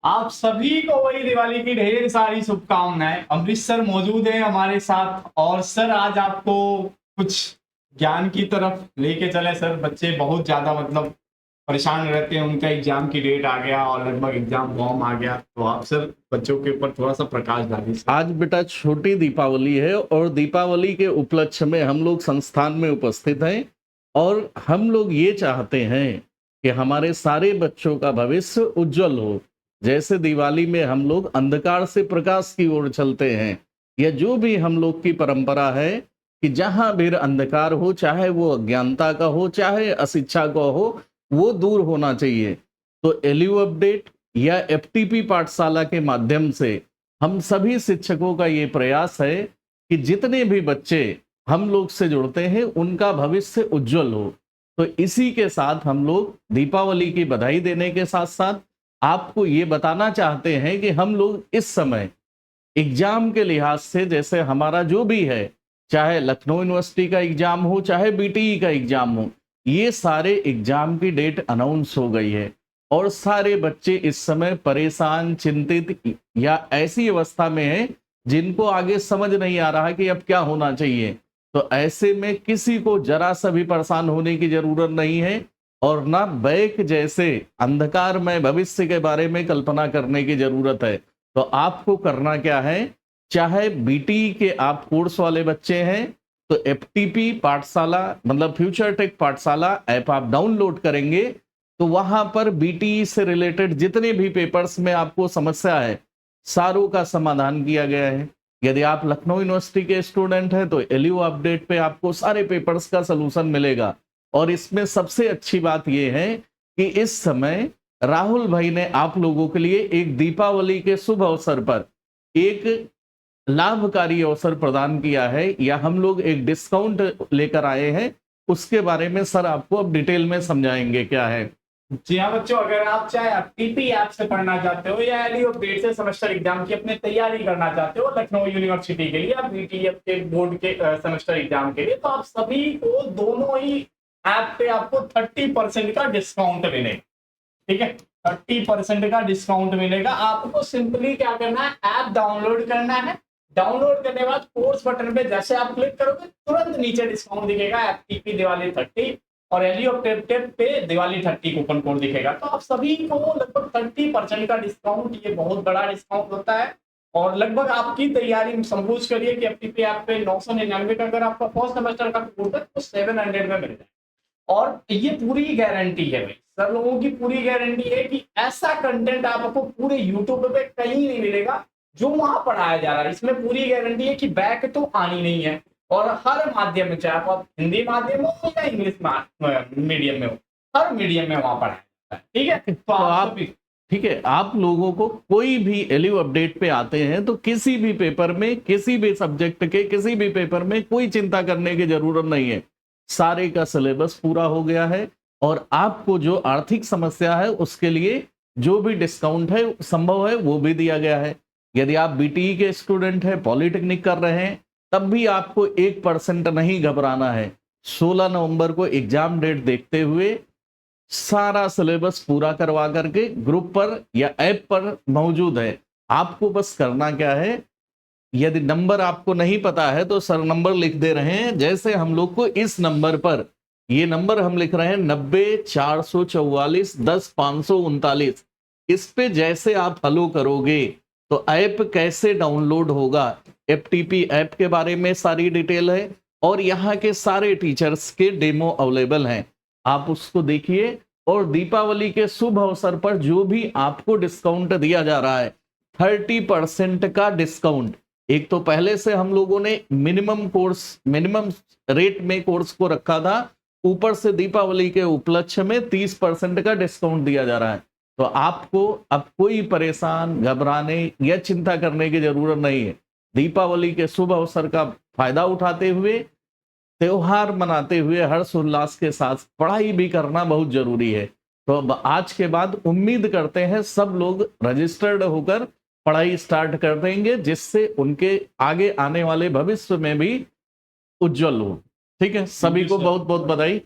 आप सभी को वही दिवाली की ढेर सारी शुभकामनाएं। अमरीश सर मौजूद हैं हमारे साथ। और सर आज आपको कुछ ज्ञान की तरफ लेके चले। सर बच्चे बहुत ज्यादा मतलब परेशान रहते हैं, उनका एग्जाम की डेट आ गया और लगभग एग्जाम फॉर्म आ गया, तो आप सर बच्चों के ऊपर थोड़ा सा प्रकाश डालिए सर। आज बेटा छोटी दीपावली है और दीपावली के उपलक्ष्य में हम लोग संस्थान में उपस्थित हैं और हम लोग ये चाहते हैं कि हमारे सारे बच्चों का भविष्य उज्जवल हो। जैसे दिवाली में हम लोग अंधकार से प्रकाश की ओर चलते हैं, या जो भी हम लोग की परंपरा है कि जहां भी अंधकार हो, चाहे वो अज्ञानता का हो चाहे अशिक्षा का हो, वो दूर होना चाहिए। तो एलयू अपडेट या एफटीपी पाठशाला के माध्यम से हम सभी शिक्षकों का ये प्रयास है कि जितने भी बच्चे हम लोग से जुड़ते हैं उनका भविष्य उज्जवल हो। तो इसी के साथ हम लोग दीपावली की बधाई देने के साथ साथ आपको ये बताना चाहते हैं कि हम लोग इस समय एग्जाम के लिहाज से, जैसे हमारा जो भी है, चाहे लखनऊ यूनिवर्सिटी का एग्जाम हो चाहे बीटीई का एग्जाम हो, ये सारे एग्जाम की डेट अनाउंस हो गई है और सारे बच्चे इस समय परेशान, चिंतित या ऐसी अवस्था में हैं जिनको आगे समझ नहीं आ रहा कि अब क्या होना चाहिए। तो ऐसे में किसी को जरा सा भी परेशान होने की जरूरत नहीं है और ना बैक जैसे अंधकारमय भविष्य के बारे में कल्पना करने की जरूरत है। तो आपको करना क्या है, चाहे बीटी के आप कोर्स वाले बच्चे हैं तो एफटीपी पाठशाला मतलब फ्यूचर टेक पाठशाला ऐप आप डाउनलोड करेंगे तो वहां पर बीटी से रिलेटेड जितने भी पेपर्स में आपको समस्या है सारों का समाधान किया गया है। यदि आप लखनऊ यूनिवर्सिटी के स्टूडेंट हैं तो एलयू अपडेट पे आपको सारे पेपर्स का सलूशन मिलेगा। और इसमें सबसे अच्छी बात यह है कि इस समय राहुल भाई ने आप लोगों के लिए एक दीपावली के शुभ अवसर पर एक लाभकारी अवसर प्रदान किया है, या हम लोग एक डिस्काउंट लेकर आए हैं। उसके बारे में सर आपको अब डिटेल में समझाएंगे क्या है। जी हाँ बच्चों, अगर आप चाहे टीपी ऐप से पढ़ना चाहते हो या एलयू अपडेट से सेमेस्टर एग्जाम की अपने तैयारी करना चाहते हो लखनऊ यूनिवर्सिटी के लिए या बीटीएफ के बोर्ड के सेमेस्टर एग्जाम के लिए, तो आप सभी को दोनों ही ऐप पे आपको 30% का डिस्काउंट मिलेगा। ठीक है, 30% का डिस्काउंट मिलेगा। आपको सिंपली क्या करना है, ऐप डाउनलोड करना है। डाउनलोड करने के बाद कोर्स बटन पे जैसे आप क्लिक करोगे तुरंत नीचे डिस्काउंट दिखेगा, एफटीपी दिवाली 30 और एलयू टेप पे दिवाली 30 कूपन कोड दिखेगा। तो आप सभी को लगभग 30% का डिस्काउंट, ये बहुत बड़ा डिस्काउंट होता है। और लगभग आपकी तैयारी समझ करिए कि एफटीपी ऐप पे 999 का अगर आपका फर्स्ट सेमेस्टर का कोर्स है तो 700 में मिल जाए। और ये पूरी गारंटी है भाई, सब लोगों की पूरी गारंटी है कि ऐसा कंटेंट आपको पूरे यूट्यूब पे कहीं नहीं मिलेगा जो वहां पढ़ाया जा रहा है। इसमें पूरी गारंटी है कि बैक तो आनी नहीं है। और हर माध्यम में, चाहे आप हिंदी माध्यम हो या इंग्लिश मीडियम में हो, हर मीडियम में वहां पढ़ाया जाता है। ठीक है, तो आप ठीक है, आप लोगों को कोई भी एलयू अपडेट पे आते हैं तो किसी भी पेपर में, किसी भी सब्जेक्ट के किसी भी पेपर में कोई चिंता करने की जरूरत नहीं है। सारे का सिलेबस पूरा हो गया है और आपको जो आर्थिक समस्या है उसके लिए जो भी डिस्काउंट है संभव है वो भी दिया गया है। यदि आप बीटीई के स्टूडेंट हैं, पॉलिटेक्निक कर रहे हैं, तब भी आपको 1% नहीं घबराना है। 16 नवंबर को एग्जाम डेट देखते हुए सारा सिलेबस पूरा करवा करके ग्रुप पर या ऐप पर मौजूद है। आपको बस करना क्या है, यदि नंबर आपको नहीं पता है तो सर नंबर लिख दे रहे हैं, जैसे हम लोग को इस नंबर पर, ये नंबर हम लिख रहे हैं 90 444 10 539। इस पे जैसे आप फॉलो करोगे तो ऐप कैसे डाउनलोड होगा, एफटीपी ऐप के बारे में सारी डिटेल है और यहाँ के सारे टीचर्स के डेमो अवेलेबल हैं। आप उसको देखिए और दीपावली के शुभ अवसर पर जो भी आपको डिस्काउंट दिया जा रहा है 30% का डिस्काउंट। एक तो पहले से हम लोगों ने मिनिमम रेट में कोर्स को रखा था, ऊपर से दीपावली के उपलक्ष्य में 30% का डिस्काउंट दिया जा रहा है। तो आपको अब कोई परेशान, घबराने या चिंता करने की जरूरत नहीं है। दीपावली के शुभ अवसर का फायदा उठाते हुए, त्योहार मनाते हुए हर्ष उल्लास के साथ पढ़ाई भी करना बहुत जरूरी है। तो अब आज के बाद उम्मीद करते हैं सब लोग रजिस्टर्ड होकर पढ़ाई स्टार्ट कर देंगे, जिससे उनके आगे आने वाले भविष्य में भी उज्जवल हो। ठीक है, सभी को बहुत बहुत बधाई।